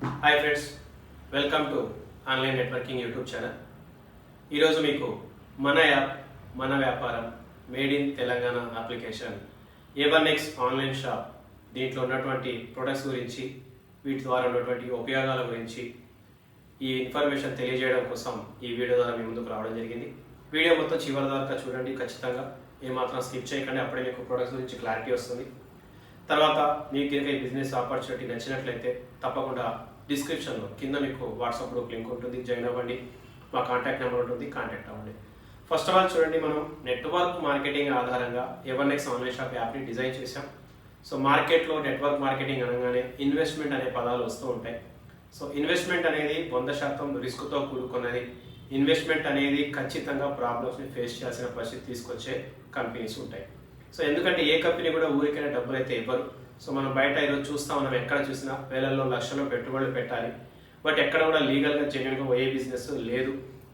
Hi friends, welcome to online networking YouTube channel. ఈరోజు మీకు మన యాప్ మన వ్యాపారం made in Telangana application A1X online shop దీంట్లో ఉన్నటువంటి ప్రొడక్ట్స్ గురించి, వీటి ద్వారా ఉన్నటువంటి ఉపయోగాల గురించి ఈ ఇన్ఫర్మేషన్ తెలియజేయడం కోసం ఈ వీడియో ద్వారా మీ ముందుకు రావడం జరిగింది. వీడియో మొత్తం చివరి దాకా చూడండి, ఖచ్చితంగా ఏమాత్రం స్కిప్ చేయకండి, అప్పుడే మీకు ప్రొడక్ట్స్ గురించి క్లారిటీ వస్తుంది. తర్వాత మీకు కనుక ఈ బిజినెస్ ఆపర్చునిటీ నచ్చినట్లయితే తప్పకుండా డిస్క్రిప్షన్లో కింద మీకు వాట్సాప్ గ్రూప్ లింక్ ఉంటుంది, జాయిన్ అవ్వండి. మా కాంటాక్ట్ నెంబర్ ఉంటుంది, కాంటాక్ట్ అవ్వండి. ఫస్ట్ ఆఫ్ ఆల్ చూడండి, మనం నెట్వర్క్ మార్కెటింగ్ ఆధారంగా A1X ఆన్లైన్ షాప్ యాప్ని డిజైన్ చేశాం. సో మార్కెట్లో నెట్వర్క్ మార్కెటింగ్ అనగానే ఇన్వెస్ట్మెంట్ అనే పదాలు వస్తూ ఉంటాయి. సో ఇన్వెస్ట్మెంట్ అనేది 100% రిస్క్తో కూడుకున్నది. ఇన్వెస్ట్మెంట్ అనేది ఖచ్చితంగా ప్రాబ్లమ్స్ని ఫేస్ చేయాల్సిన పరిస్థితి తీసుకొచ్చే కంపెనీస్ ఉంటాయి. సో ఎందుకంటే ఏ కంపెనీ కూడా ఊరికైనా డబ్బులు అయితే ఇవ్వరు. సో మనం బయట ఈరోజు చూస్తా ఉన్నాం, ఎక్కడ చూసినా వేలల్లో లక్షల్లో పెట్టుబడులు పెట్టాలి, బట్ ఎక్కడ కూడా లీగల్గా జెన్యున్గా ఏ బిజినెస్ లేదు.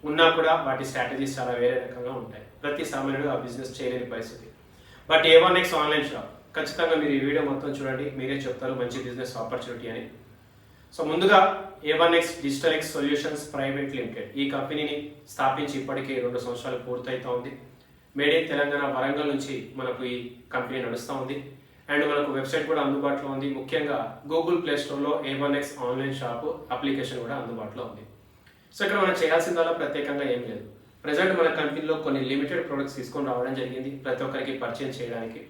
ఉన్నా కూడా వాటి స్ట్రాటజీస్ చాలా వేరే రకంగా ఉంటాయి. ప్రతి సామాన్యుడు ఆ బిజినెస్ చేయలేని పరిస్థితి. బట్ A1X ఆన్లైన్ షాప్ ఖచ్చితంగా మీరు ఈ వీడియో మొత్తం చూడండి, మీరే చెప్తారు మంచి బిజినెస్ ఆపర్చునిటీ అని. సో ముందుగా A1X digital X solutions private limited ఈ కంపెనీని స్థాపించి ఇప్పటికే 2 సంవత్సరాలు పూర్తవుతా ఉంది. మేడ్ ఇన్ తెలంగాణ వరంగల్ నుంచి మనకు ఈ కంపెనీ నడుస్తూ ఉంది. అండ్ మనకు వెబ్సైట్ కూడా అందుబాటులో ఉంది. ముఖ్యంగా గూగుల్ ప్లే స్టోర్లో A1X ఆన్లైన్ షాప్ అప్లికేషన్ కూడా అందుబాటులో ఉంది. సో ఇక్కడ మనం చేయాల్సిందల్లా ప్రత్యేకంగా ఏం లేదు. ప్రజెంట్ మన కంపెనీలో కొన్ని లిమిటెడ్ ప్రొడక్ట్స్ తీసుకొని రావడం జరిగింది ప్రతి ఒక్కరికి పరిచయం చేయడానికి.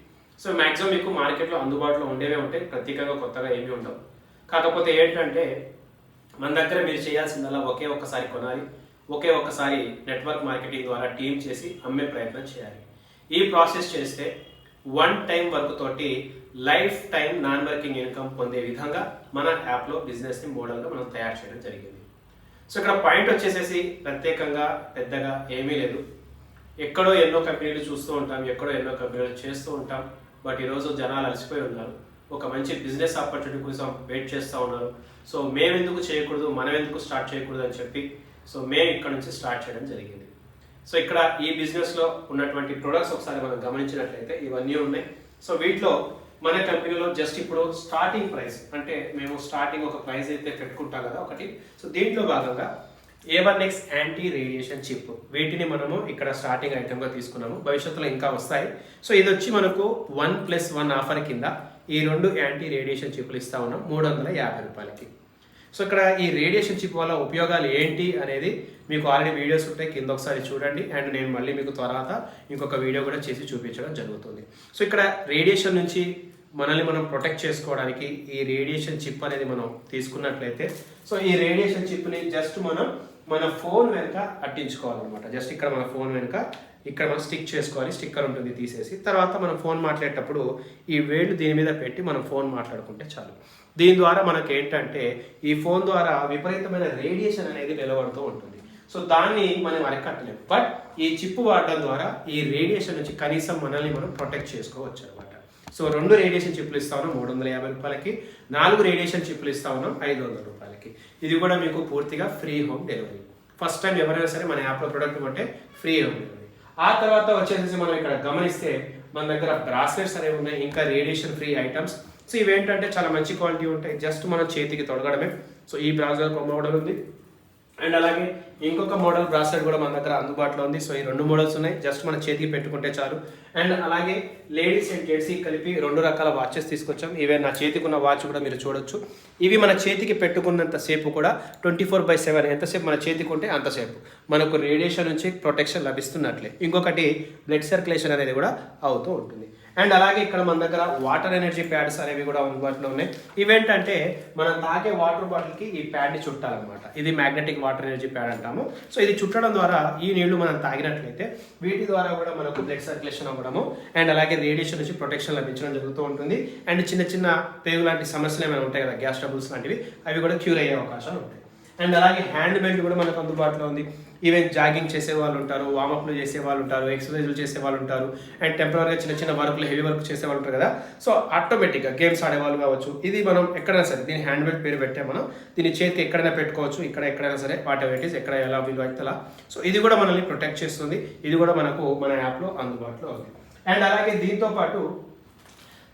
సో మ్యాక్సిమం మీకు మార్కెట్లో అందుబాటులో ఉండేవే ఉంటాయి, ప్రత్యేకంగా కొత్తగా ఏమీ ఉండవు. కాకపోతే ఏంటంటే మన దగ్గర మీరు చేయాల్సిందల్లా ఒకే ఒక్కసారి కొనాలి, ఒకే ఒక్కసారి నెట్వర్క్ మార్కెటింగ్ ద్వారా టీమ్ చేసి అమ్మే ప్రయత్నం చేయాలి. ఈ ప్రాసెస్ చేస్తే 1 టైం వర్క్ తోటి life time non working income పొందే విధంగా మన యాప్లో బిజినెస్ని మోడల్గా మనం తయారు చేయడం జరిగింది. సో ఇక్కడ పాయింట్ వచ్చేసేసి ప్రత్యేకంగా పెద్దగా ఏమీ లేదు. ఎక్కడో ఎన్నో కంపెనీలు చూస్తూ ఉంటాం, ఎక్కడో ఎన్నో కంపెనీలు చేస్తూ ఉంటాం. బట్ ఈరోజు జనాలు అలసిపోయి ఉన్నారు, ఒక మంచి బిజినెస్ ఆపర్చునిటీ కోసం వెయిట్ చేస్తూ ఉన్నారు. సో మేము ఎందుకు చేయకూడదు, మనం ఎందుకు స్టార్ట్ చేయకూడదు అని చెప్పి సో మేము ఇక్కడ నుంచి స్టార్ట్ చేయడం జరిగింది. సో ఇక్కడ ఈ బిజినెస్లో ఉన్నటువంటి ప్రొడక్ట్స్ ఒకసారి మనం గమనించినట్లయితే ఇవన్నీ ఉన్నాయి. సో వీటిలో మన కంపెనీలో జస్ట్ ఇప్పుడు స్టార్టింగ్ ప్రైస్ అంటే మేము స్టార్టింగ్ ఒక ప్రైస్ అయితే పెట్టుకుంటాం కదా ఒకటి. సో దీంట్లో భాగంగా A1X యాంటీ రేడియేషన్ చిప్ వీటిని మనము ఇక్కడ స్టార్టింగ్ ఐటెంగా తీసుకున్నాము. భవిష్యత్తులో ఇంకా వస్తాయి. సో ఇది వచ్చి మనకు 1+1 ఆఫర్ కింద ఈ 2 యాంటీ రేడియేషన్ చిప్లు ఇస్తా ఉన్నాం 350 రూపాయలకి. సో ఇక్కడ ఈ రేడియేషన్ చిప్ వల్ల ఉపయోగాలు ఏంటి అనేది మీకు ఆల్రెడీ వీడియోస్ ఉంటాయి, కింద ఒకసారి చూడండి. అండ్ నేను మళ్ళీ మీకు తర్వాత ఇంకొక వీడియో కూడా చేసి చూపించడం జరుగుతుంది. సో ఇక్కడ రేడియేషన్ నుంచి మనల్ని మనం ప్రొటెక్ట్ చేసుకోవడానికి ఈ రేడియేషన్ చిప్ అనేది మనం తీసుకున్నట్లయితే, సో ఈ రేడియేషన్ చిప్ని జస్ట్ మనం మన ఫోన్ వెనుక అట్టించుకోవాలన్నమాట. జస్ట్ ఇక్కడ మన ఫోన్ వెనుక ఇక్కడ మనం స్టిక్ చేసుకోవాలి, స్టిక్కర్ ఉంటుంది తీసేసి. తర్వాత మనం ఫోన్ మాట్లాడేటప్పుడు ఈ వేళ్ళు దీని మీద పెట్టి మనం ఫోన్ మాట్లాడుకుంటే చాలు. దీని ద్వారా మనకి ఏంటంటే ఈ ఫోన్ ద్వారా విపరీతమైన రేడియేషన్ అనేది నిలబడుతూ ఉంటుంది. సో దాన్ని మనం అరికట్టలేము. బట్ ఈ చిప్ వాడడం ద్వారా ఈ రేడియేషన్ నుంచి కనీసం మనల్ని మనం ప్రొటెక్ట్ చేసుకోవచ్చు అనమాట. సో 2 రేడియేషన్ చిప్లు ఇస్తా ఉన్నాం 350 రూపాయలకి, 4 రేడియేషన్ చిప్లు ఇస్తా ఉన్నాం 500 రూపాయలకి. ఇది కూడా మీకు పూర్తిగా free home delivery. First time ఎవరైనా సరే మన యాప్లో ప్రొడక్ట్ కొంటే ఫ్రీ హోమ్ డెలివరీ. ఆ తర్వాత వచ్చేసి మనం ఇక్కడ గమనిస్తే మన దగ్గర బ్రాస్లెట్స్ అనేవి ఉన్నాయి, ఇంకా రేడియేషన్ ఫ్రీ ఐటమ్స్. సో ఇవేంటంటే చాలా మంచి క్వాలిటీ ఉంటాయి, జస్ట్ మనం చేతికి తొడగడమే. సో ఈ బ్రాస్లెట్ ఒక మోడల్ ఉంది, అండ్ అలాగే ఇంకొక మోడల్ బ్రాస్లెట్ కూడా మన దగ్గర అందుబాటులో ఉంది. సో ఈ 2 మోడల్స్ ఉన్నాయి, జస్ట్ మన చేతికి పెట్టుకుంటే చాలు. అండ్ అలాగే లేడీస్ అండ్ జెంట్స్ కలిపి 2 రకాల వాచెస్ తీసుకొచ్చాం. ఇవే నా చేతికి ఉన్న వాచ్ కూడా మీరు చూడొచ్చు. ఇవి మన చేతికి పెట్టుకున్నంత సేపు కూడా 24/7 ఎంతసేపు మన చేతికి ఉంటే అంతసేపు మనకు రేడియేషన్ నుంచి ప్రొటెక్షన్ లభిస్తున్నట్లే. ఇంకొకటి బ్లడ్ సర్క్యులేషన్ అనేది కూడా అవుతూ ఉంటుంది. అండ్ అలాగే ఇక్కడ మన దగ్గర వాటర్ ఎనర్జీ ప్యాడ్స్ అనేవి కూడా అందుబాటులో ఉన్నాయి. ఇవేంటంటే మనం తాగే వాటర్ బాటిల్కి ఈ ప్యాడ్ని చుట్టాలన్నమాట. ఇది మ్యాగ్నెటిక్ వాటర్ ఎనర్జీ ప్యాడ్ అంటాము. సో ఇది చుట్టడం ద్వారా ఈ నీళ్లు మనం తాగినట్లయితే వీటి ద్వారా కూడా మనకు బ్లడ్ సర్క్యులేషన్ అవ్వడము అండ్ అలాగే రేడియేషన్ నుంచి ప్రొటెక్షన్ లభించడం జరుగుతూ ఉంటుంది. అండ్ చిన్న చిన్న పేగు లాంటి సమస్యలు ఏమైనా ఉంటాయి కదా, గ్యాస్ ట్రబుల్స్ లాంటివి, అవి కూడా క్యూర్ అయ్యే అవకాశాలు ఉంటాయి. అండ్ అలాగే హ్యాండ్ బెల్ట్ కూడా మనకు అందుబాటులో ఉంది. ఈవెన్ జాగింగ్ చేసే వాళ్ళు ఉంటారు, వామప్లు చేసే వాళ్ళు ఉంటారు, ఎక్సర్సైజ్లు చేసే వాళ్ళు ఉంటారు, అండ్ టెంపరీగా చిన్న చిన్న వర్క్లు హెవీ వర్క్ చేసే వాళ్ళు ఉంటారు కదా. సో ఆటోమేటిక్గా గేమ్స్ ఆడేవాళ్ళు కావచ్చు, ఇది మనం ఎక్కడైనా సరే దీని హ్యాండ్ బెల్ట్ పేరు పెట్టే మనం దీని చేతికి ఎక్కడైనా పెట్టుకోవచ్చు, ఇక్కడ ఎక్కడైనా సరే వాట్ ఎవర్ ఇట్ ఈస్, ఎక్కడ ఎలా వీలు అయితే అలా. సో ఇది కూడా మనల్ని ప్రొటెక్ట్ చేస్తుంది. ఇది కూడా మనకు మన యాప్లో అందుబాటులో ఉంది. అండ్ అలాగే దీంతో పాటు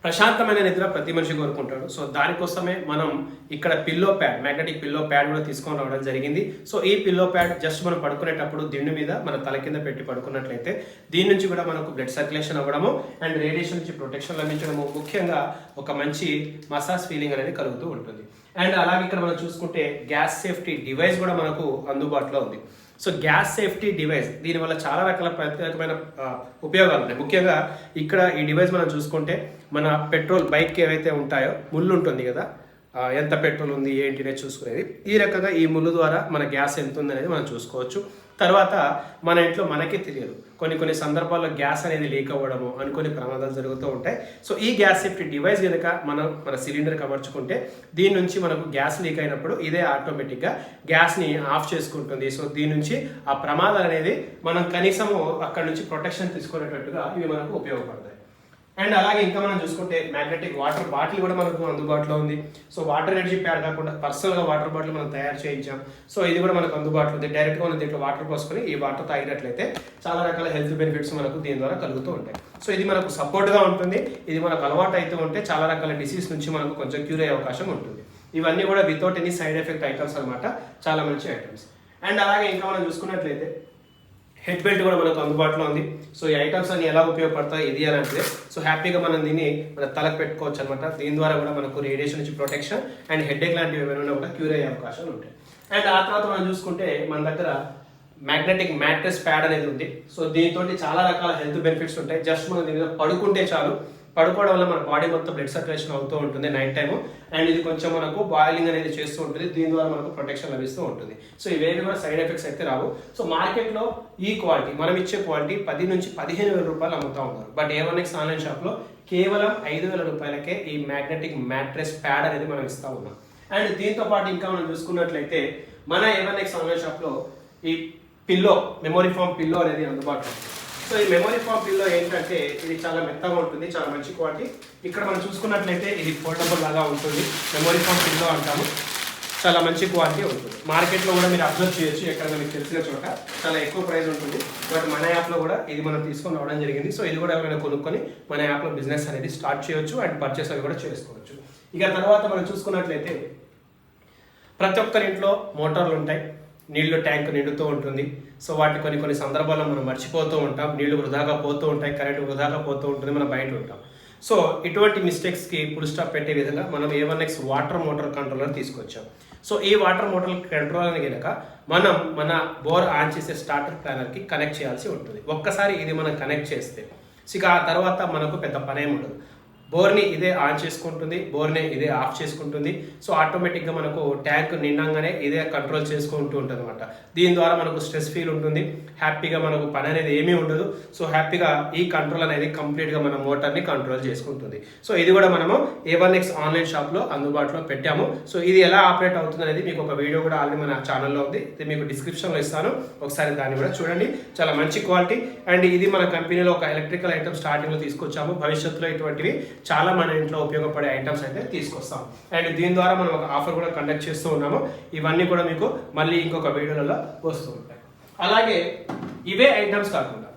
ప్రశాంతమైన నిద్ర ప్రతి మనిషి కోరుకుంటాడు. సో దానికోసమే మనం ఇక్కడ pillow pad, magnetic pillow pad కూడా తీసుకొని రావడం జరిగింది. సో ఈ పిల్లో ప్యాడ్ జస్ట్ మనం పడుకునేటప్పుడు దిండు మీద మన తల కింద పెట్టి పడుకున్నట్లయితే దీని నుంచి కూడా మనకు బ్లడ్ సర్క్యులేషన్ అవ్వడము అండ్ రేడియేషన్ నుంచి ప్రొటెక్షన్ లభించడము, ముఖ్యంగా ఒక మంచి మసాజ్ ఫీలింగ్ అనేది కలుగుతూ ఉంటుంది. అండ్ అలాగే ఇక్కడ మనం చూసుకుంటే గ్యాస్ సేఫ్టీ డివైస్ కూడా మనకు అందుబాటులో ఉంది. సో గ్యాస్ సేఫ్టీ డివైస్ దీనివల్ల చాలా రకాల ప్రత్యేకమైన ఉపయోగాలు ఉన్నాయి. ముఖ్యంగా ఇక్కడ ఈ డివైస్ మనం చూసుకుంటే మన పెట్రోల్ బైక్కి ఏవైతే ఉంటాయో ముళ్ళు ఉంటుంది కదా, ఎంత పెట్రోల్ ఉంది ఏంటి అనేది చూసుకునేది. ఈ రకంగా ఈ ముళ్ళు ద్వారా మన గ్యాస్ ఎంత ఉంది అనేది మనం చూసుకోవచ్చు. తర్వాత మన ఇంట్లో మనకే తెలియదు, కొన్ని సందర్భాల్లో గ్యాస్ అనేది లీక్ అవ్వడము అనుకోని ప్రమాదాలు జరుగుతూ ఉంటాయి. సో ఈ గ్యాస్ సేఫ్టీ డివైస్ కనుక మన సిలిండర్కి అమర్చుకుంటే దీని నుంచి మనకు గ్యాస్ లీక్ అయినప్పుడు ఇదే ఆటోమేటిక్గా గ్యాస్ని ఆఫ్ చేసుకుంటుంది. సో దీని నుంచి ఆ ప్రమాదాలు అనేది మనం కనీసము అక్కడ నుంచి ప్రొటెక్షన్ తీసుకునేటట్టుగా ఇవి మనకు ఉపయోగపడతాయి. అండ్ అలాగే ఇంకా మనం చూసుకుంటే మ్యాగ్నెటిక్ వాటర్ బాటిల్ కూడా మనకు అందుబాటులో ఉంది. సో వాటర్ ఎనర్జీ ప్యాడ్ కాకుండా పర్సనల్గా వాటర్ బాటిల్ మనం తయారు చేయించాం. సో ఇది కూడా మనకు అందుబాటులో ఉంది. డైరెక్ట్గా మనం దీంట్లో వాటర్ పోసుకొని ఈ వాటర్ తాగినట్లయితే చాలా రకాల హెల్త్ బెనిఫిట్స్ మనకు దీని ద్వారా కలుగుతూ ఉంటాయి. సో ఇది మనకు సపోర్ట్గా ఉంటుంది. ఇది మనకు అలవాటు అయితే ఉంటే చాలా రకాల డిసీజ్ నుంచి మనకు కొంచెం క్యూర్ అయ్యే అవకాశం ఉంటుంది. ఇవన్నీ కూడా without any side effect items అనమాట, చాలా మంచి ఐటమ్స్. అండ్ అలాగే ఇంకా మనం చూసుకున్నట్లయితే హెడ్ బెల్ట్ కూడా మనకు అందుబాటులో ఉంది. సో ఈ ఐటమ్స్ అన్ని ఎలా ఉపయోగపడతాయి ఇది అని అంటే, సో హ్యాపీగా మనం దీన్ని మన తలకు పెట్టుకోవచ్చు అనమాట. దీని ద్వారా కూడా మనకు రేడియేషన్ నుంచి ప్రొటెక్షన్ అండ్ హెడ్ఏక్ లాంటివి ఏమైనా కూడా క్యూర్ అయ్యే అవకాశాలు ఉంటాయి. అండ్ ఆ తర్వాత మనం చూసుకుంటే మన దగ్గర మ్యాగ్నెటిక్ మ్యాట్రెస్ ప్యాడ్ అనేది ఉంది. సో దీంతో చాలా రకాల హెల్త్ బెనిఫిట్స్ ఉంటాయి. జస్ట్ మనం దీని మీద పడుకుంటే చాలు, పడుకోవడం వల్ల మన బాడీ మొత్తం బ్లడ్ సర్క్యులేషన్ అవుతూ ఉంటుంది నైట్ టైము. అండ్ ఇది కొంచెం మనకు బాయిలింగ్ అనేది చేస్తూ ఉంటుంది. దీని ద్వారా మనకు ప్రొటెక్షన్ లభిస్తూ ఉంటుంది. సో ఇవేవి కూడా సైడ్ ఎఫెక్ట్స్ అయితే రావు. సో మార్కెట్లో ఈ క్వాలిటీ మనం ఇచ్చే క్వాలిటీ 10 నుంచి 15,000 రూపాయలు అమ్ముతూ ఉన్నారు. బట్ A1X ఆన్లైన్ షాప్లో కేవలం 5,000 రూపాయలకే ఈ మ్యాగ్నెటిక్ మ్యాట్రెస్ ప్యాడ్ అనేది మనం ఇస్తూ ఉన్నాం. అండ్ దీంతో పాటు ఇంకా మనం చూసుకున్నట్లయితే మన A1X ఆన్లైన్ షాప్లో ఈ పిల్లో, మెమరీ ఫామ్ పిల్లో అనేది అందుబాటులో. సో ఈ మెమరీ ఫామ్ పిల్లో ఏంటంటే ఇది చాలా మెత్తగా ఉంటుంది, చాలా మంచి క్వాలిటీ. ఇక్కడ మనం చూసుకున్నట్లయితే ఇది ఫోల్డబుల్ లాగా ఉంటుంది. మెమరీ ఫామ్ పిల్లో అంటాము, చాలా మంచి క్వాలిటీ ఉంటుంది. మార్కెట్లో కూడా మీరు అబ్జర్వ్ చేయొచ్చు, ఎక్కడ మీకు తెలిసిన చోట చాలా ఎక్కువ ప్రైస్ ఉంటుంది. బట్ మన యాప్లో కూడా ఇది మనం తీసుకొని రావడం జరిగింది. సో ఇది కూడా ఎవరైనా కొనుక్కొని మన యాప్లో బిజినెస్ అనేది స్టార్ట్ చేయొచ్చు అండ్ పర్చేస్ అవి కూడా చేసుకోవచ్చు. ఇక తర్వాత మనం చూసుకున్నట్లయితే ప్రతి ఒక్కరి ఇంట్లో మోటార్లు ఉంటాయి, నీళ్లు ట్యాంక్ నిండుతూ ఉంటుంది. సో వాటి కొన్ని సందర్భాల్లో మనం మర్చిపోతూ ఉంటాం, నీళ్లు వృధాగా పోతూ ఉంటాయి, కరెంటు వృధాగా పోతూ ఉంటుంది, మనం బయట ఉంటాం. సో ఇటువంటి మిస్టేక్స్కి ఫుల్ స్టాప్ పెట్టే విధంగా మనం A1X వాటర్ మోటార్ కంట్రోలర్ తీసుకొచ్చాం. సో ఈ వాటర్ మోటార్ కంట్రోలర్ కనుక మనం మన బోర్ ఆన్ చేసే స్టార్టర్ ప్లానర్కి కనెక్ట్ చేయాల్సి ఉంటుంది. ఒక్కసారి ఇది మనం కనెక్ట్ చేస్తే ఇక ఆ తర్వాత మనకు పెద్ద పనేం ఉండదు. బోర్ని ఇదే ఆన్ చేసుకుంటుంది, బోర్ని ఇదే ఆఫ్ చేసుకుంటుంది. సో ఆటోమేటిక్గా మనకు ట్యాంక్ నిండంగానే ఇదే కంట్రోల్ చేసుకుంటూ ఉంటుంది అనమాట. దీని ద్వారా మనకు స్ట్రెస్ ఫీల్ ఉంటుంది, హ్యాపీగా మనకు పని అనేది ఏమీ ఉండదు. సో హ్యాపీగా ఈ కంట్రోల్ అనేది కంప్లీట్గా మన మోటార్ని కంట్రోల్ చేసుకుంటుంది. సో ఇది కూడా మనము A1X ఆన్లైన్ షాప్లో అందుబాటులో పెట్టాము. సో ఇది ఎలా ఆపరేట్ అవుతుంది అనేది మీకు ఒక వీడియో కూడా ఆల్రెడీ మన ఛానల్లో ఉంది, ఇది మీకు డిస్క్రిప్షన్లో ఇస్తాను, ఒకసారి దాన్ని కూడా చూడండి. చాలా మంచి క్వాలిటీ. అండ్ ఇది మన కంపెనీలో ఒక ఎలక్ట్రికల్ ఐటమ్ స్టార్టింగ్లో తీసుకొచ్చాము. భవిష్యత్తులో ఇటువంటివి చాలా మన ఇంట్లో ఉపయోగపడే ఐటమ్స్ అయితే తీసుకొస్తాం. అండ్ దీని ద్వారా మనం ఒక ఆఫర్ కూడా కండక్ట్ చేస్తూ ఉన్నాము. ఇవన్నీ కూడా మీకు మళ్ళీ ఇంకొక వీడియోలలో వస్తూ ఉంటాయి. అలాగే ఇవే ఐటమ్స్ కాకుండా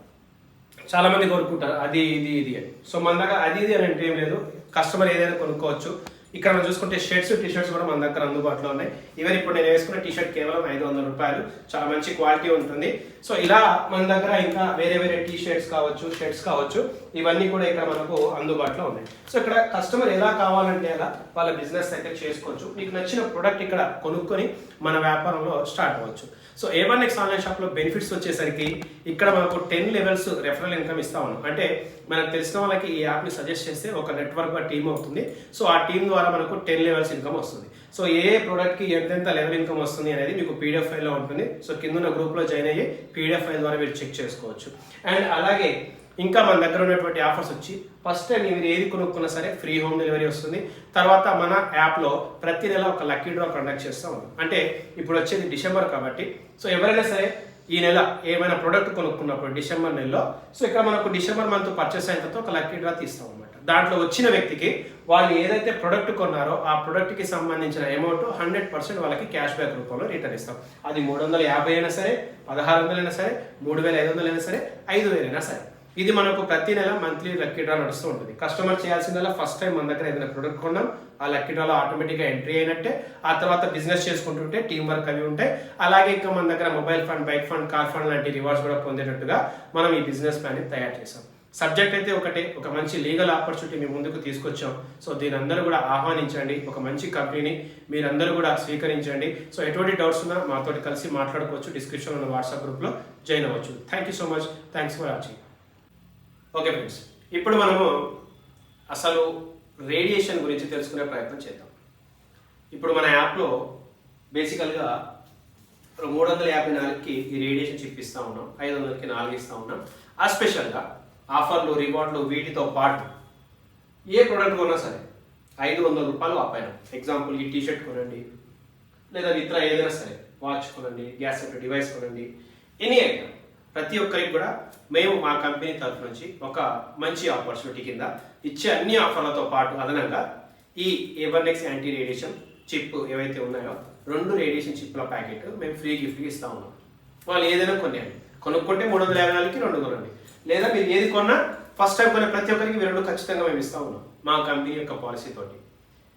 చాలా మంది కోరుకుంటారు అది ఇది అని. సో మన దగ్గర అది ఇది అని అంటే ఏం లేదు, కస్టమర్ ఏదైనా కొనుక్కోవచ్చు. ఇక్కడ మనం చూసుకుంటే షర్ట్స్, టీషర్ట్స్ కూడా మన దగ్గర అందుబాటులో ఉన్నాయి. ఈవెన్ ఇప్పుడు నేను వేసుకున్న టీషర్ట్ కేవలం 500 రూపాయలు, చాలా మంచి క్వాలిటీ ఉంటుంది. సో ఇలా మన దగ్గర ఇంకా వేరే టీషర్ట్స్ కావచ్చు, షర్ట్స్ కావచ్చు, ఇవన్నీ కూడా ఇక్కడ మనకు అందుబాటులో ఉన్నాయి. సో ఇక్కడ కస్టమర్ ఎలా కావాలంటే అలా వాళ్ళ బిజినెస్ అయితే చేసుకోవచ్చు. మీకు నచ్చిన ప్రోడక్ట్ ఇక్కడ కొనుక్కొని మన వ్యాపారంలో స్టార్ట్ అవ్వచ్చు. సో A1X ఆన్లైన్ షాప్లో బెనిఫిట్స్ వచ్చేసరికి ఇక్కడ మనకు 10 లెవెల్స్ రెఫరల్ ఇన్కమ్ ఇస్తా ఉన్నాం. అంటే మనకు తెలిసిన వాళ్ళకి ఈ యాప్ని సజెస్ట్ చేస్తే ఒక నెట్వర్క్గా టీమ్ అవుతుంది. సో ఆ టీం ద్వారా మనకు 10 లెవెల్స్ ఇన్కమ్ వస్తుంది. సో ఏ ప్రోడక్ట్కి ఎంతెంత లెవెల్ ఇన్కమ్ వస్తుంది అనేది మీకు PDF ఫైల్లో ఉంటుంది. సో కింద గ్రూప్లో జాయిన్ అయ్యి PDF ఫైల్ ద్వారా మీరు చెక్ చేసుకోవచ్చు. అండ్ అలాగే ఇంకా మన దగ్గర ఉన్నటువంటి ఆఫర్స్ వచ్చి ఫస్ట్ టైం మీరు ఏది కొనుక్కున్నా సరే ఫ్రీ హోమ్ డెలివరీ వస్తుంది. తర్వాత మన యాప్లో ప్రతి నెల ఒక లక్కీ డ్రా కండక్ట్ చేస్తూ ఉన్నాం. అంటే ఇప్పుడు వచ్చేది డిసెంబర్ కాబట్టి, సో ఎవరైనా సరే ఈ నెల ఏమైనా ప్రోడక్ట్ కొనుక్కున్నప్పుడు డిసెంబర్ నెలలో, సో ఇక్కడ మనకు డిసెంబర్ మంత్ పర్చేస్ అయిన తర్వాత ఒక లక్కీ డ్రా తీస్తాం అనమాట. దాంట్లో వచ్చిన వ్యక్తికి వాళ్ళు ఏదైతే ప్రొడక్ట్ కొన్నారో ఆ ప్రొడక్ట్కి సంబంధించిన అమౌంట్ 100% వాళ్ళకి క్యాష్ బ్యాక్ రూపంలో రిటర్న్ ఇస్తాం. అది 350 అయినా సరే, 1600 అయినా సరే, 3500 అయినా సరే, 5000 అయినా సరే. ఇది మనకు ప్రతి నెల మంత్లీ లక్కీ డ్రా నడుస్తూ ఉంటుంది. కస్టమర్ చేయాల్సిందల్లా ఫస్ట్ టైం మన దగ్గర ఏదైనా ప్రొడక్ట్ కొన్నాం, ఆ లక్కీ డ్రాలో ఆటోమేటిక్గా ఎంట్రీ అయినట్టే. ఆ తర్వాత బిజినెస్ చేసుకుంటుంటే టీం వర్క్ అవి ఉంటాయి. అలాగే ఇంకా మన దగ్గర mobile fund, bike fund, car fund లాంటి రివార్డ్స్ కూడా పొందేటట్టుగా మనం ఈ బిజినెస్ ప్లాన్ తయారు చేసాం. సబ్జెక్ట్ అయితే ఒకటే, ఒక మంచి లీగల్ ఆపర్చునిటీ మీ ముందుకు తీసుకొచ్చాం. సో దీని అందరూ కూడా ఆహ్వానించండి. ఒక మంచి కంపెనీని మీరందరూ కూడా స్వీకరించండి. సో ఎటువంటి డౌట్స్ ఉన్నా మాతో కలిసి మాట్లాడుకోవచ్చు. డిస్క్రిప్షన్ ఉన్న వాట్సాప్ గ్రూప్లో జాయిన్ అవ్వచ్చు. Thank you so much. Thanks for watching. Okay friends, ఇప్పుడు మనము అసలు రేడియేషన్ గురించి తెలుసుకునే ప్రయత్నం చేద్దాం. ఇప్పుడు మన యాప్లో బేసికల్గా 354కి ఈ రేడియేషన్ చిప్ ఇస్తూ ఉన్నాం, 500కి 4 ఇస్తూ ఉన్నాం. ఆ స్పెషల్గా ఆఫర్లు, రివార్డులు వీటితో పాటు ఏ ప్రోడక్ట్ కొన్నా సరే 500 రూపాయలు ఆ పైన. ఎగ్జాంపుల్ ఈ టీషర్ట్ కొనండి, లేదా ఇతర ఏదైనా సరే వాచ్ కొనండి, గ్యాస్ సెట్ డివైస్ కొనండి, ఎనీ ఐటమ్ ప్రతి ఒక్కరికి కూడా మేము మా కంపెనీ తరఫు నుంచి ఒక మంచి ఆపర్చునిటీ కింద ఇచ్చే అన్ని ఆఫర్లతో పాటు అదనంగా ఈ A1X యాంటీ రేడియేషన్ చిప్ ఏవైతే ఉన్నాయో 2 రేడియేషన్ చిప్ల ప్యాకెట్ మేము ఫ్రీ గిఫ్ట్గా ఇస్తా ఉన్నాం. వాళ్ళు ఏదైనా కొనుక్కుంటే 354కి 2 కొనండి, లేదా మీరు ఏది కొన్నా ఫస్ట్ టైం కొనే ప్రతి ఒక్కరికి 2 ఖచ్చితంగా మేము ఇస్తా ఉన్నాం మా కంపెనీ యొక్క పాలసీ తోటి.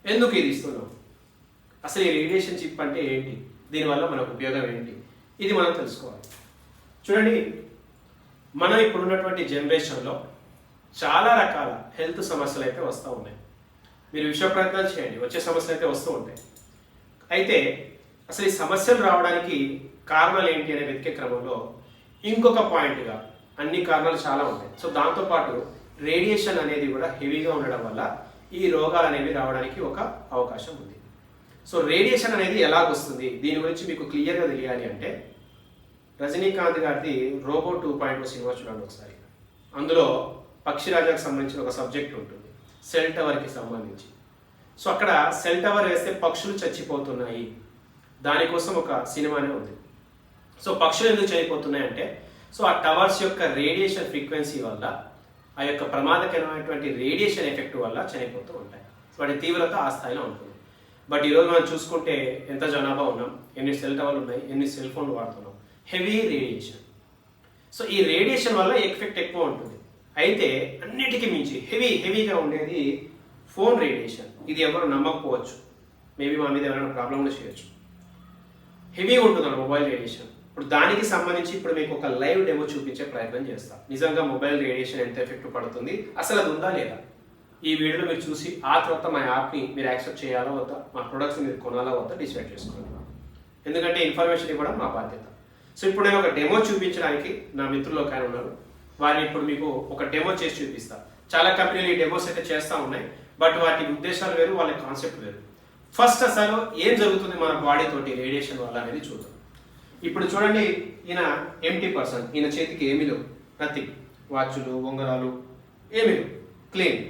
ఎందుకు ఇది ఇస్తున్నాం, అసలు ఈ రేడియేషన్ చిప్ అంటే ఏంటి, దీనివల్ల మనకు ఉపయోగం ఏంటి, ఇది మనం తెలుసుకోవాలి. చూడండి, మనం ఇప్పుడు ఉన్నటువంటి జనరేషన్లో చాలా రకాల హెల్త్ సమస్యలు అయితే వస్తూ ఉన్నాయి. మీరు విషయ ప్రయత్నాలు చేయండి, వచ్చే సమస్యలు అయితే వస్తూ ఉంటాయి. అయితే అసలు ఈ సమస్యలు రావడానికి కారణాలు ఏంటి అనే వెతికే క్రమంలో ఇంకొక పాయింట్గా అన్ని కారణాలు చాలా ఉంటాయి. సో దాంతోపాటు రేడియేషన్ అనేది కూడా హెవీగా ఉండడం వల్ల ఈ రోగాలు అనేవి రావడానికి ఒక అవకాశం ఉంది. సో రేడియేషన్ అనేది ఎలాగొస్తుంది, దీని గురించి మీకు క్లియర్గా తెలియాలి అంటే రజనీకాంత్ గారిది రోబో 2.0 సినిమా చూడండి ఒకసారి. అందులో పక్షిరాజాకు సంబంధించిన ఒక సబ్జెక్ట్ ఉంటుంది, సెల్ టవర్కి సంబంధించి. సో అక్కడ సెల్ టవర్ వేస్తే పక్షులు చచ్చిపోతున్నాయి, దానికోసం ఒక సినిమానే ఉంది. సో పక్షులు ఎందుకు చనిపోతున్నాయి అంటే, సో ఆ టవర్స్ యొక్క రేడియేషన్ ఫ్రీక్వెన్సీ వల్ల, ఆ యొక్క ప్రమాదకరమైనటువంటి రేడియేషన్ ఎఫెక్ట్ వల్ల చనిపోతూ ఉంటాయి. వాటి తీవ్రత ఆ స్థాయిలో ఉంటుంది. బట్ ఈరోజు మనం చూసుకుంటే ఎంత జనాభా ఉన్నాం, ఎన్ని సెల్ టవర్లు ఉన్నాయి, ఎన్ని సెల్ ఫోన్లు వాడుతున్నాం, హెవీ రేడియేషన్. సో ఈ రేడియేషన్ వల్ల ఎఫెక్ట్ ఎక్కువ ఉంటుంది. అయితే అన్నిటికీ మించి హెవీగా ఉండేది ఫోన్ రేడియేషన్. ఇది ఎవరు నమ్మకపోవచ్చు, మేబీ మా మీద ఎవరైనా ప్రాబ్లం కూడా చేయొచ్చు. హెవీగా ఉంటుంది మొబైల్ రేడియేషన్. ఇప్పుడు దానికి సంబంధించి ఇప్పుడు మీకు ఒక లైవ్ డెమో చూపించే ప్రయత్నం చేస్తాను. నిజంగా మొబైల్ రేడియేషన్ ఎంత ఎఫెక్ట్ పడుతుంది, అసలు అది ఉందా లేదా, ఈ వీడియోలో మీరు చూసి ఆ తర్వాత మా యాప్ని మీరు యాక్సెప్ట్ చేయాలా వద్దా, మా ప్రొడక్ట్స్ మీరు కొనాలా వద్దా డిసైడ్ చేసుకోండి. ఎందుకంటే ఇన్ఫర్మేషన్ ఇవ్వడం మా బాధ్యత. సో ఇప్పుడు నేను ఒక డెమో చూపించడానికి నా మిత్రులు ఒక ఆయన ఉన్నారు, వారిని ఇప్పుడు మీకు ఒక డెమో చేసి చూపిస్తా. చాలా కంపెనీలు ఈ డెమోస్ అయితే చేస్తూ ఉన్నాయి, బట్ వాటి ఉద్దేశాలు వేరు, వాళ్ళ కాన్సెప్ట్ వేరు. ఫస్ట్ అసలు ఏం జరుగుతుంది మన బాడీ తోటి రేడియేషన్ వల్ల అనేది చూద్దాం. ఇప్పుడు చూడండి, ఈయన ఎంటీ పర్సన్, ఈయన చేతికి ఏమీ లేవు, నథింగ్, వాచ్లు, ఉంగరాలు ఏమీ లేవు, క్లీన్.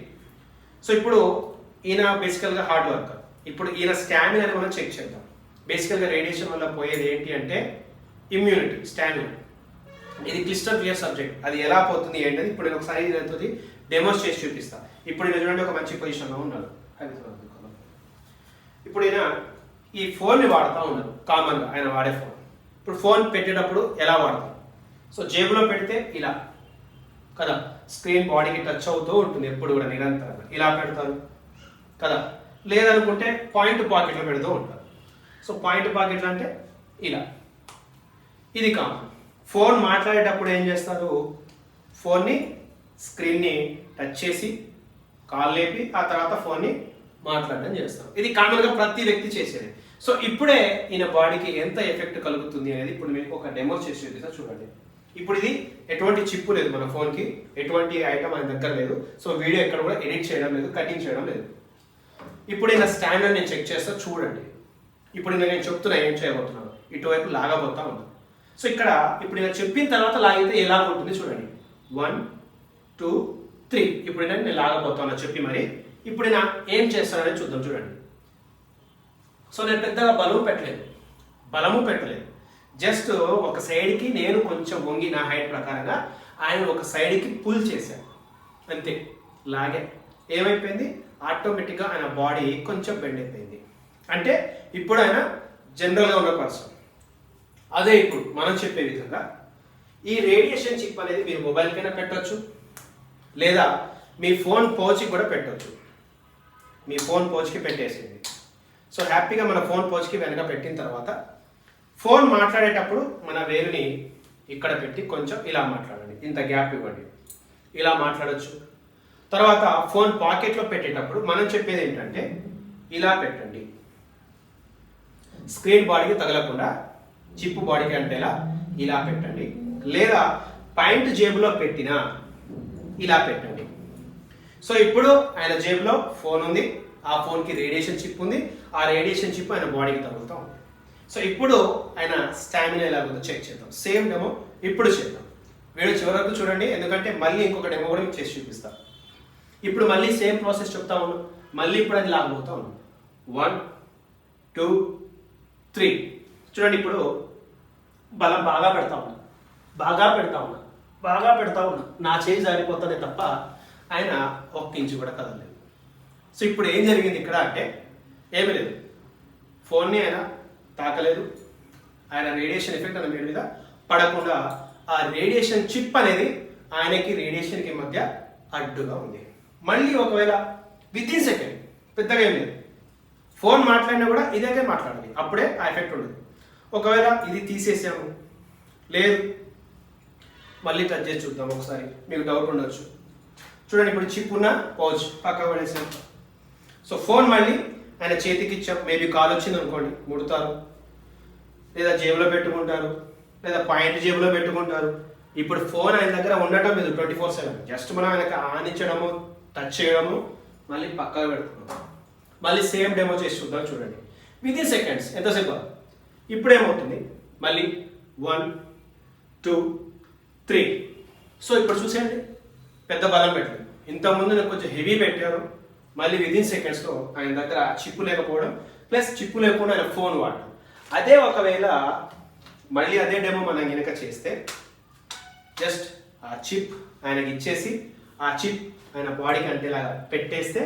సో ఇప్పుడు ఈయన బేసికల్గా హార్డ్ వర్కర్. ఇప్పుడు ఈయన స్టామినాని మనం చెక్ చేద్దాం. బేసికల్గా రేడియేషన్ వల్ల పోయేది ఏంటి అంటే ఇమ్యూనిటీ, స్టామినా. ఇది క్లిస్టర్ క్లియర్ సబ్జెక్ట్. అది ఎలా పోతుంది ఏంటది ఇప్పుడు నేను ఒకసారి అవుతుంది డెమోస్ చేసి చూపిస్తాను. ఇప్పుడు నేను చూడండి ఒక మంచి పొజిషన్లో ఉన్నాడు. ఇప్పుడు ఈయన ఈ ఫోన్ని వాడుతూ ఉన్నారు కామన్గా, ఆయన వాడే ఫోన్. ఇప్పుడు ఫోన్ పెట్టేటప్పుడు ఎలా వాడతాం, సో జేబులో పెడితే ఇలా కదా, స్క్రీన్ బాడీకి టచ్ అవుతూ ఉంటుంది ఎప్పుడు కూడా నిరంతరంగా, ఇలా పెడతారు కదా. లేదనుకుంటే పాయింట్ పాకెట్లో పెడుతూ ఉంటారు. సో పాయింట్ పాకెట్లు అంటే ఇలా, ఇది కామన్. ఫోన్ మాట్లాడేటప్పుడు ఏం చేస్తారు, ఫోన్ని స్క్రీన్ని టచ్ చేసి కాల్ లేపి ఆ తర్వాత ఫోన్ని మాట్లాడడం చేస్తారు. ఇది కామన్గా ప్రతి వ్యక్తి చేసేది. సో ఇప్పుడే ఈయన బాడీకి ఎంత ఎఫెక్ట్ కలుగుతుంది అనేది ఇప్పుడు మీకు ఒక డెమో చేసి చూపిస్తా చూడండి. ఇప్పుడు ఇది ఎటువంటి చిప్పు లేదు మన ఫోన్కి, ఎటువంటి ఐటమ్ ఆయన దగ్గర లేదు. సో వీడియో ఎక్కడ కూడా ఎడిట్ చేయడం లేదు, కటింగ్ చేయడం లేదు. ఇప్పుడు ఈయన స్టాండర్డ్ నేను చెక్ చేస్తా చూడండి. ఇప్పుడు నేను చెప్తున్నా ఏం చేయబోతున్నాను, ఇటువైపు లాగబోతా ఉన్నాను. సో ఇక్కడ ఇప్పుడు నేను చెప్పిన తర్వాత లాగితే ఎలా ఉంటుంది చూడండి. 1 2 3. ఇప్పుడు నేను లాగబోతాను చెప్పి మరి. ఇప్పుడు నేను ఏం చేస్తానని చూద్దాం చూడండి. సో నేను పెద్దగా బలము పెట్టలేదు, జస్ట్ ఒక సైడ్కి నేను కొంచెం వంగి నా హైట్ ప్రకారంగా ఆయన ఒక సైడ్కి పుల్ చేశాను అంతే, లాగే. ఏమైపోయింది, ఆటోమేటిక్గా ఆయన బాడీ కొంచెం బెండ్ అయిపోయింది. అంటే ఇప్పుడు ఆయన జనరల్గా ఉన్న పర్సన్. అదే ఇప్పుడు మనం చెప్పే విధంగా ఈ రేడియేషన్ చిప్ అనేది మీరు మొబైల్కైనా పెట్టవచ్చు, లేదా మీ ఫోన్ పౌచ్కి కూడా పెట్టవచ్చు. మీ ఫోన్ పౌచ్కి పెట్టేసేయండి. సో హ్యాపీగా మన ఫోన్ పౌచ్కి వెనక పెట్టిన తర్వాత ఫోన్ మాట్లాడేటప్పుడు మన వేలుని ఇక్కడ పెట్టి కొంచెం ఇలా మాట్లాడండి, ఇంత గ్యాప్ ఇవ్వండి, ఇలా మాట్లాడచ్చు. తర్వాత ఫోన్ పాకెట్లో పెట్టేటప్పుడు మనం చెప్పేది ఏంటంటే ఇలా పెట్టండి, స్క్రీన్ బాడీకి తగలకుండా చిప్ బాడీకి అంటేలా ఇలా పెట్టండి. లేదా పాయింట్ జేబులో పెట్టినా ఇలా పెట్టండి. సో ఇప్పుడు ఆయన జేబులో ఫోన్ ఉంది, ఆ ఫోన్కి రేడియేషన్ చిప్ ఉంది, ఆ రేడియేషన్ చిప్ ఆయన బాడీకి తగులుతూ ఉంది. సో ఇప్పుడు ఆయన స్టామినా ఎలాగుందో చెక్ చేద్దాం. సేమ్ డెమో ఇప్పుడు చేద్దాం. వీడియో చివరి వరకు చూడండి, ఎందుకంటే మళ్ళీ ఇంకొక డెమో కూడా మీకు చేసి చూపిస్తాను. ఇప్పుడు మళ్ళీ సేమ్ ప్రాసెస్ చెప్తా ఉన్నాను. మళ్ళీ ఇప్పుడు అది లాగబోతా ఉన్నాను. 1 2 3 చూడండి. ఇప్పుడు బలం బాగా పెడతా ఉన్నా, నా చేయి జారిపోతుంది తప్ప ఆయన 1 ఇంచు కూడా కదలలేదు. సో ఇప్పుడు ఏం జరిగింది ఇక్కడ అంటే ఏమీ లేదు, ఫోన్ని ఆయన తాకలేదు, ఆయన రేడియేషన్ ఎఫెక్ట్ ఆయన మీద పడకుండా ఆ రేడియేషన్ చిప్ అనేది ఆయనకి రేడియేషన్కి మధ్య అడ్డుగా ఉంది. మళ్ళీ ఒకవేళ వితిన్ సెకండ్, పెద్దగా ఏం లేదు, ఫోన్ మాట్లాడినా కూడా ఇదే మాట్లాడాలి, అప్పుడే ఆ ఎఫెక్ట్ ఉండదు. ఒకవేళ ఇది తీసేసాము, లేదు మళ్ళీ టచ్ చేసి చూద్దాం ఒకసారి, మీకు డౌట్ ఉండొచ్చు. చూడండి ఇప్పుడు చిప్ ఉన్న పౌచ్ పక్కకు పడేసాం. సో ఫోన్ మళ్ళీ ఆయన చేతికి ఇచ్చాం, మేబీ కాల్ వచ్చింది అనుకోండి, ముడతారు, లేదా జేబులో పెట్టుకుంటారు, లేదా పాయింట్ జేబులో పెట్టుకుంటారు. ఇప్పుడు ఫోన్ ఆయన దగ్గర ఉండటం లేదు 24/7, జస్ట్ మనం ఆయనకు ఆనించడము, టచ్ చేయడము, మళ్ళీ పక్కకు పెడుతున్నాం. మళ్ళీ సేమ్ డెమో చేసి చూద్దాం. చూడండి వితిన్ సెకండ్స్, ఎంతసేపు. ఇప్పుడు ఏమవుతుంది, మళ్ళీ 1 2 3. సో ఇప్పుడు చూసేయండి, పెద్ద బలం పెట్టలేదు. ఇంతకుముందు నేను కొంచెం హెవీ పెట్టాను, మళ్ళీ వితిన్ సెకండ్స్లో ఆయన దగ్గర చిప్పు లేకపోవడం, ప్లస్ చిప్పు లేకుండా ఆయన ఫోన్ వాడడం. అదే ఒకవేళ మళ్ళీ అదే డెమో మనం కనుక చేస్తే, జస్ట్ ఆ చిప్ ఆయనకి ఇచ్చేసి ఆ చిప్ ఆయన బాడీకి అంటేలాగా పెట్టేస్తే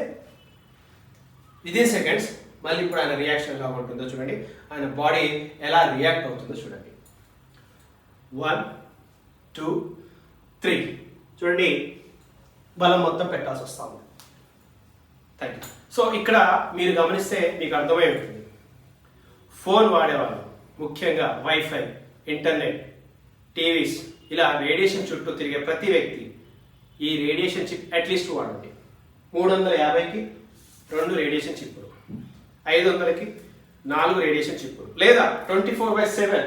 వితిన్ సెకండ్స్ మళ్ళీ ఇప్పుడు ఆయన రియాక్షన్ ఎలా ఉంటుందో చూడండి, ఆయన బాడీ ఎలా రియాక్ట్ అవుతుందో చూడండి. 1 2 3 చూడండి, బలం మొత్తం పెట్టాల్సి వస్తా ఉంది. Thank you. సో ఇక్కడ మీరు గమనిస్తే మీకు అర్థమై ఉంటుంది, ఫోన్ వాడేవాళ్ళు ముఖ్యంగా వైఫై, ఇంటర్నెట్, టీవీస్, ఇలా రేడియేషన్ చుట్టూ తిరిగే ప్రతి వ్యక్తి ఈ రేడియేషన్ చిప్ అట్లీస్ట్ వాడండి. 350కి 2 రేడియేషన్ చిప్పులు, 500కి 4 రేడియేషన్ చిప్పులు, లేదా 24/7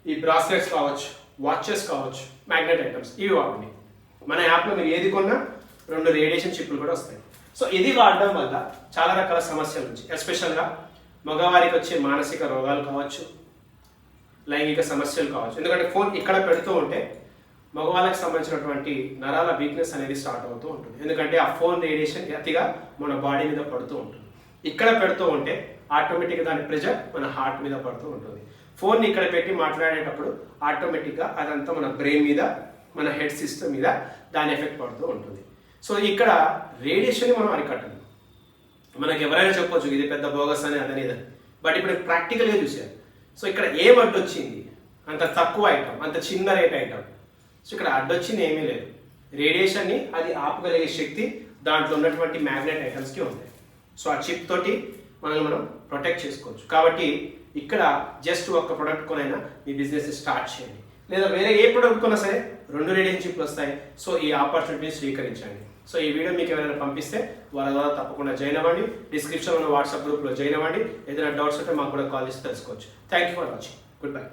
ఈ బ్రాస్లెట్స్ కావచ్చు, వాచెస్ కావచ్చు, మ్యాగ్నెట్ ఐటమ్స్, ఇవి వాడండి. మన యాప్లో మీరు ఏది కొన్నా 2 రేడియేషన్ చిప్పులు కూడా వస్తాయి. సో ఇది వాడడం వల్ల చాలా రకాల సమస్యల నుంచి, ఎస్పెషల్గా మగవారికి వచ్చే మానసిక రోగాలు కావచ్చు, లైంగిక సమస్యలు కావచ్చు. ఎందుకంటే ఫోన్ ఇక్కడ పెడుతూ ఉంటే మగవాళ్ళకి సంబంధించినటువంటి నరాల వీక్నెస్ అనేది స్టార్ట్ అవుతూ ఉంటుంది. ఎందుకంటే ఆ ఫోన్ రేడియేషన్ అతిగా మన బాడీ మీద పడుతూ ఉంటుంది. ఇక్కడ పెడుతూ ఉంటే ఆటోమేటిక్గా దాని ప్రెజర్ మన హార్ట్ మీద పడుతూ ఉంటుంది. ఫోన్ని ఇక్కడ పెట్టి మాట్లాడేటప్పుడు ఆటోమేటిక్గా అదంతా మన బ్రెయిన్ మీద, మన హెడ్ సిస్టమ్ మీద దాని ఎఫెక్ట్ పడుతూ ఉంటుంది. సో ఇక్కడ రేడియేషన్ని మనం అరికట్టాలి. మనకి ఎవరైనా చెప్పొచ్చు ఇది పెద్ద బోగస్ అని అదని ఇదని, బట్ ఇప్పుడు ప్రాక్టికల్గా చూసారు. సో ఇక్కడ ఏం అడ్డొచ్చింది, అంత తక్కువ ఐటమ్, అంత చిన్న రేట్ ఐటమ్. సో ఇక్కడ అడ్డొచ్చింది ఏమీ లేదు, రేడియేషన్ని అది ఆపగలిగే శక్తి దాంట్లో ఉన్నటువంటి మ్యాగ్నెట్ ఐటమ్స్కి ఉంది. సో ఆ చిప్ తోటి మనల్ని మనం ప్రొటెక్ట్ చేసుకోవచ్చు. కాబట్టి ఇక్కడ జస్ట్ ఒక ప్రొడక్ట్ కొనైనా మీ బిజినెస్ స్టార్ట్ చేయండి, లేదా వేరే ఏ ప్రొడక్ట్ కొన్నా సరే 2 రేడియేషన్ చిప్లు వస్తాయి. సో ఈ ఆపర్చునిటీని స్వీకరించండి. సో ఈ వీడియో మీకు ఎవరైనా పంపిస్తే వాళ్ళ ద్వారా తప్పకుండా జాయిన్ అవ్వండి. డిస్క్రిప్షన్లో ఉన్న వాట్సాప్ గ్రూప్లో జాయిన్ అవ్వండి. ఏదైనా డౌట్స్ ఉంటే మాకు కూడా కాల్ చేసి తెలుసుకోవచ్చు. Thank you for watching. Good bye.